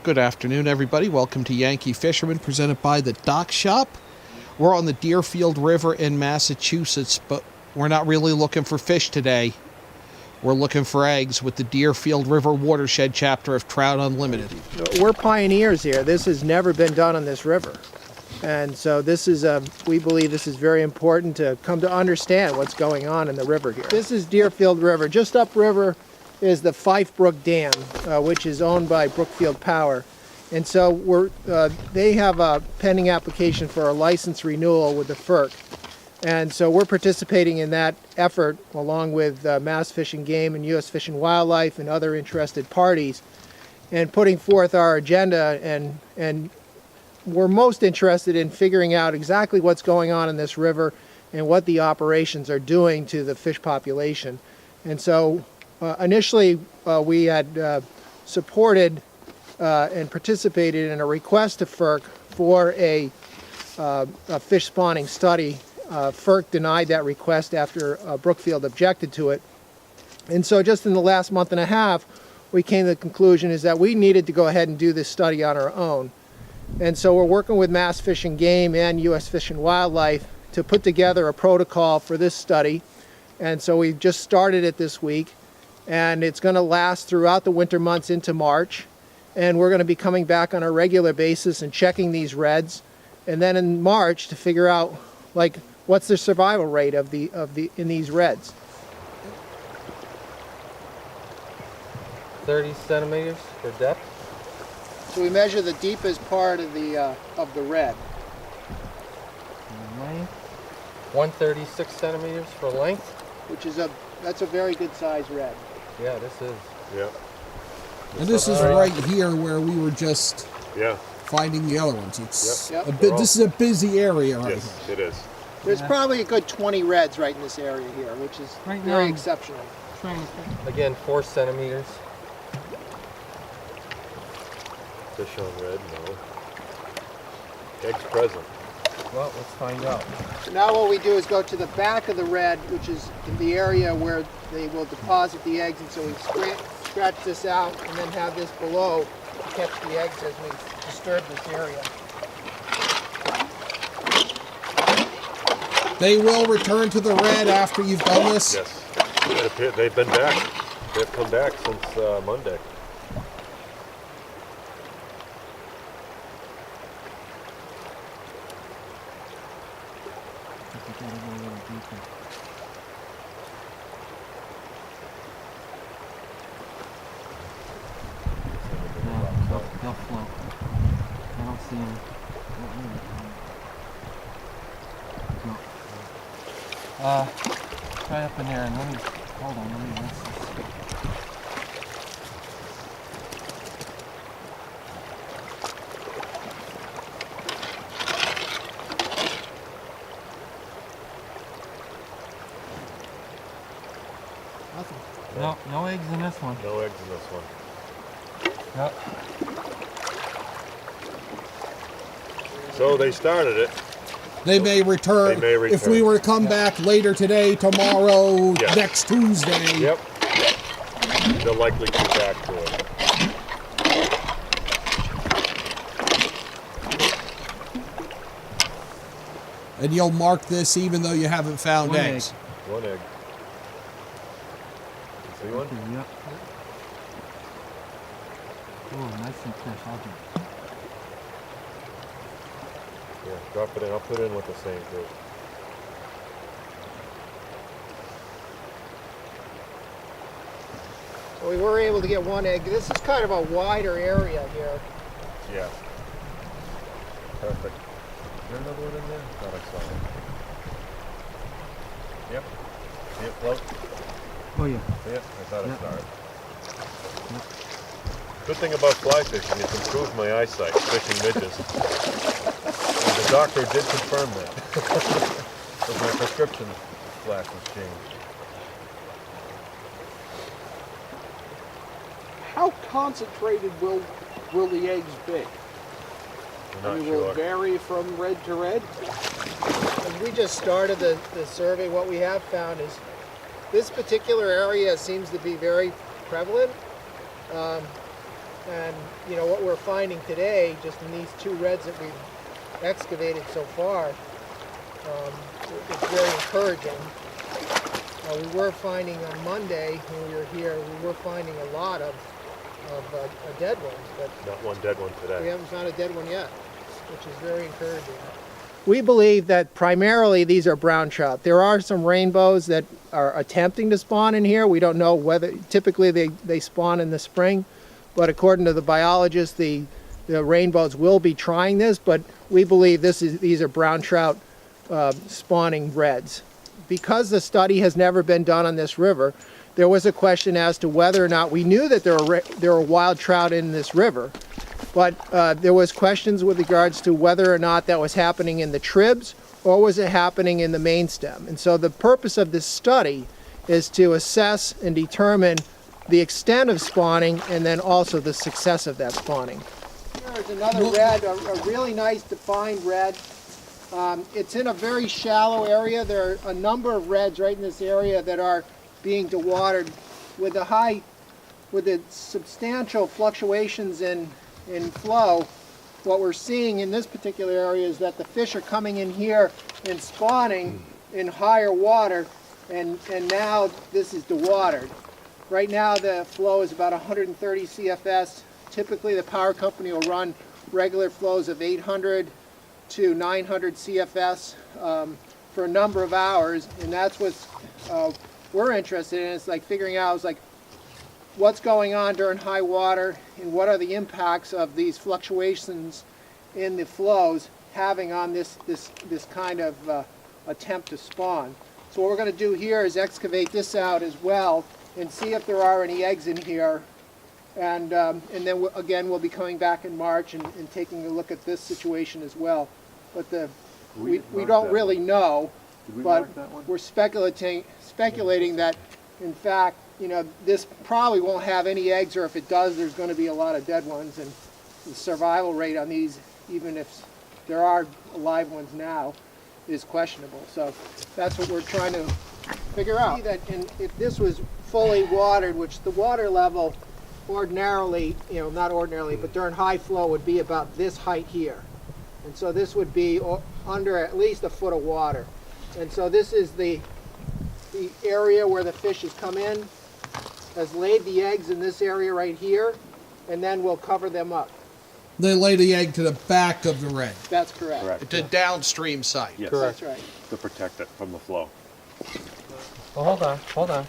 Good afternoon, everybody. Welcome to Yankee Fisherman, presented by the Dock Shop. We're on the Deerfield River in Massachusetts, but we're not really looking for fish today. We're looking for eggs with the Deerfield River Watershed chapter of Trout Unlimited. We're pioneers here. This has never been done on this river. And so this is, we believe this is very important to come to understand what's going on in the river here. This is Deerfield River. Just upriver is the Fife Brook Dam, which is owned by Brookfield Power. And so they have a pending application for a license renewal with the FERC. And so we're participating in that effort along with Mass Fish and Game and U.S. Fish and Wildlife and other interested parties, and putting forth our agenda. And we're most interested in figuring out exactly what's going on in this river and what the operations are doing to the fish population. And so initially we had supported and participated in a request to FERC for a fish spawning study. FERC denied that request after Brookfield objected to it. And so just in the last month and a half, we came to the conclusion is that we needed to go ahead and do this study on our own. And so we're working with Mass Fish and Game and U.S. Fish and Wildlife to put together a protocol for this study. And so we've just started it this week, and it's going to last throughout the winter months into March. And we're going to be coming back on a regular basis and checking these reds. And then in March to figure out, like, what's the survival rate in these reds. 30 centimeters for depth. So we measure the deepest part of the red. Length. 136 centimeters for length. Which is that's a very good size red. Yeah, this is. Yeah. And this is right here where we were just finding the other ones. It's Yep. a bit. This is a busy area right Yes, here. it is. There's probably a good 20 reds right in this area here, which is very exceptional. Again, 4 centimeters. Fish on red, no. Eggs present. Well, let's find out. So now what we do is go to the back of the red, which is in the area where they will deposit the eggs, and so we scratch this out and then have this below to catch the eggs as we disturb this area. They will return to the red after you've done this? Yes. They've been back. They've come back since Monday. They'll float. I don't see them. Try up in there and let me rinse this. Nothing. No eggs in this one. No eggs in this one. Yep. So they started it. They may return. They may return. If we were to come back later today, tomorrow, Yes. next Tuesday. Yep. They'll likely come back to it. And you'll mark this even though you haven't found One eggs. One egg. See one? Yep. Oh, nice and fresh. I'll do it. Yeah, drop it in. I'll put it in with the same group. So we were able to get one egg. This is kind of a wider area here. Yeah. Perfect. Is there another one in there? I thought I saw it. Yep. See it float? Oh yeah. See it? I thought I Yep. saw it. Good thing about fly fishing, it's improved my eyesight, fishing midges. And the doctor did confirm that. Because my prescription glasses changed. How concentrated will the eggs be? I'm not Will sure. it vary from red to red? As we just started the survey, what we have found is this particular area seems to be very prevalent. And you know what we're finding today, just in these 2 reds that we've excavated so far, it's very encouraging. We were finding on Monday when we were here, we were finding a lot of dead ones, but Not one dead one we today. haven't found a dead one yet, which is very encouraging. We believe that primarily these are brown trout. There are some rainbows that are attempting to spawn in here. We don't know whether, typically they spawn in the spring, but according to the biologists, the rainbows will be trying this, but we believe these are brown trout spawning reds. Because the study has never been done on this river, there was a question as to whether or not we knew that there were wild trout in this river, but there was questions with regards to whether or not that was happening in the tribs or was it happening in the main stem. And so the purpose of this study is to assess and determine the extent of spawning and then also the success of that spawning. Here's another red, a really nice defined red. It's in a very shallow area. There are a number of reds right in this area that are being dewatered with the substantial fluctuations in flow. What we're seeing in this particular area is that the fish are coming in here and spawning in higher water, and now this is dewatered. Right now the flow is about 130 CFS. Typically the power company will run regular flows of 800 to 900 CFS for a number of hours, and that's what we're interested in. It's like figuring out what's going on during high water and what are the impacts of these fluctuations in the flows having on this kind of attempt to spawn. So what we're going to do here is excavate this out as well and see if there are any eggs in here. And then again, we'll be coming back in March and taking a look at this situation as well. But we don't really know, but we're speculating that, in fact, you know, this probably won't have any eggs, or if it does, there's going to be a lot of dead ones, and the survival rate on these, even if there are live ones now, is questionable. So that's what we're trying to figure out. That if this was fully watered, which the water level ordinarily, you know, not ordinarily, but during high flow would be about this height here. And so this would be under at least a foot of water. And so this is the area where the fish has come in, has laid the eggs in this area right here, and then we'll cover them up. They lay the egg to the back of the red. That's correct. Correct. The downstream side. Yes. That's right. To protect it from the flow. Well, hold on.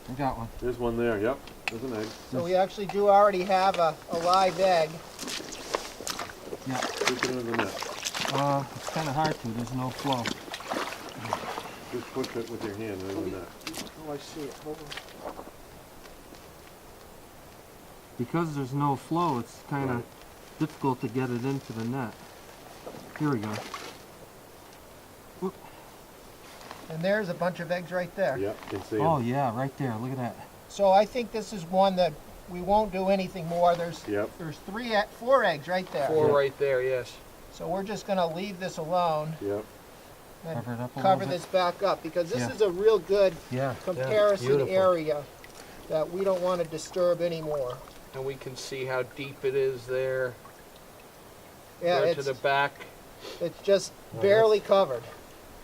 I got one. There's one there, yep. There's an egg. So we actually do already have a live egg. Yeah. Push it into the net. It's kind of hard to. There's no flow. Just push it with your hand into the net. Oh, I see it. Hold on. Because there's no flow, it's kind of Right. difficult to get it into the net. Here we go. Whoop. And there's a bunch of eggs right there. Yep, you can see Oh them. yeah, right there. Look at that. So I think this is one that we won't do anything more. There's Yep. 4 eggs right there. Four right there, yes. So we're just going to leave this alone Yep. and Cover it up a cover little bit. this back up, because this Yeah. is a real good Yeah. comparison beautiful. area that we don't want to disturb anymore. And we can see how deep it is there. Yeah, Go to it's the back. just barely covered.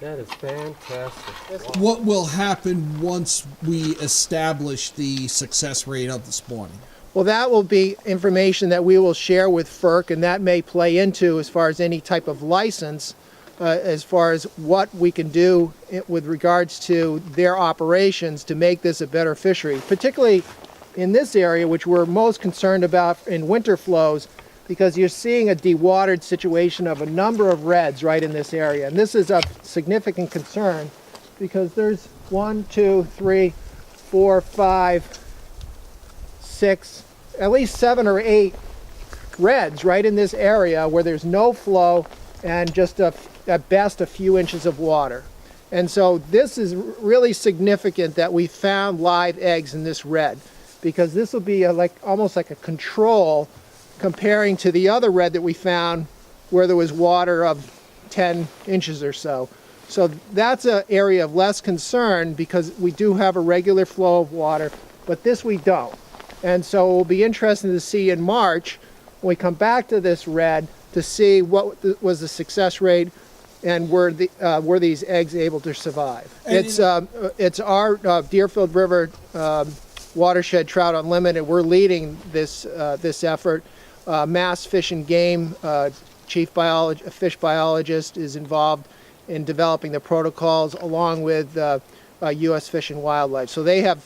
That is fantastic. This- What will happen once we establish the success rate of the spawning? Well, that will be information that we will share with FERC, and that may play into, as far as any type of license, as far as what we can do with regards to their operations to make this a better fishery, particularly in this area, which we're most concerned about in winter flows, because you're seeing a dewatered situation of a number of reds right in this area. And this is of significant concern because there's 1, 2, 3, 4, 5, 6, at least 7 or 8 reds right in this area where there's no flow and just at best a few inches of water. And so this is really significant that we found live eggs in this red, because this will be almost like a control comparing to the other red that we found where there was water of 10 inches or so. So that's an area of less concern because we do have a regular flow of water, but this we don't. And so it will be interesting to see in March, when we come back to this red, to see what was the success rate and were these eggs able to survive. And It's our Deerfield River Watershed Trout Unlimited. We're leading this effort. Mass Fish and Game fish biologist is involved in developing the protocols along with U.S. Fish and Wildlife. So their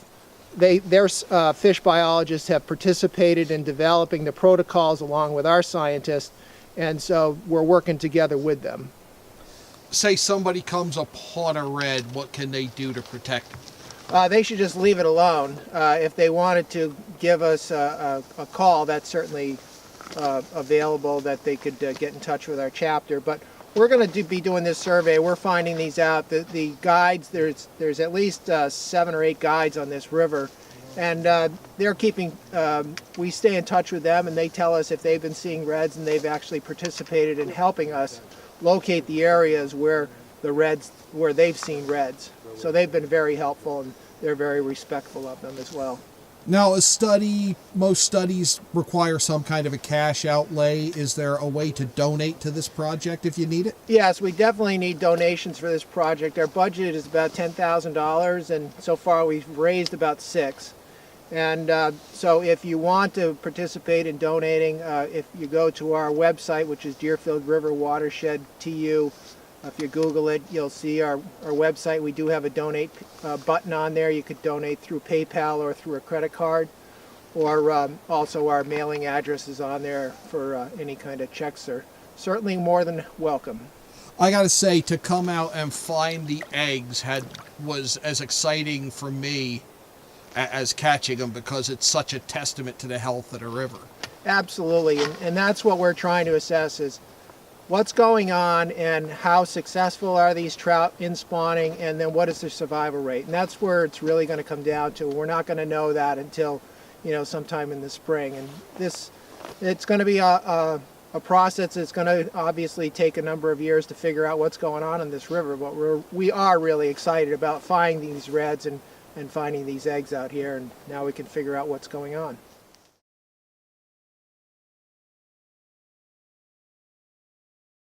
fish biologists have participated in developing the protocols along with our scientists, and so we're working together with them. Say somebody comes upon a red, what can they do to protect it? They should just leave it alone. If they wanted to give us a call, that's certainly available, that they could get in touch with our chapter. But we're going to be doing this survey. We're finding these out. The guides, there's at least 7 or 8 guides on this river, and they're keeping, we stay in touch with them, and they tell us if they've been seeing reds, and they've actually participated in helping us locate the areas where they've seen reds. So they've been very helpful, and they're very respectful of them as well. Now, most studies require some kind of a cash outlay. Is there a way to donate to this project if you need it? Yes, we definitely need donations for this project. Our budget is about $10,000, and so far we've raised about $6,000. And so if you want to participate in donating, if you go to our website, which is Deerfield River Watershed TU, if you Google it, you'll see our website. We do have a donate button on there. You could donate through PayPal or through a credit card, or also our mailing address is on there for any kind of checks. Are certainly more than welcome. I gotta say, to come out and find the eggs was as exciting for me as catching them, because it's such a testament to the health of the river. Absolutely, and that's what we're trying to assess, is what's going on and how successful are these trout in spawning, and then what is their survival rate. And that's where it's really going to come down to. We're not going to know that until, sometime in the spring. And it's going to be a process that's going to obviously take a number of years to figure out what's going on in this river, but we are really excited about finding these reds and finding these eggs out here, and now we can figure out what's going on.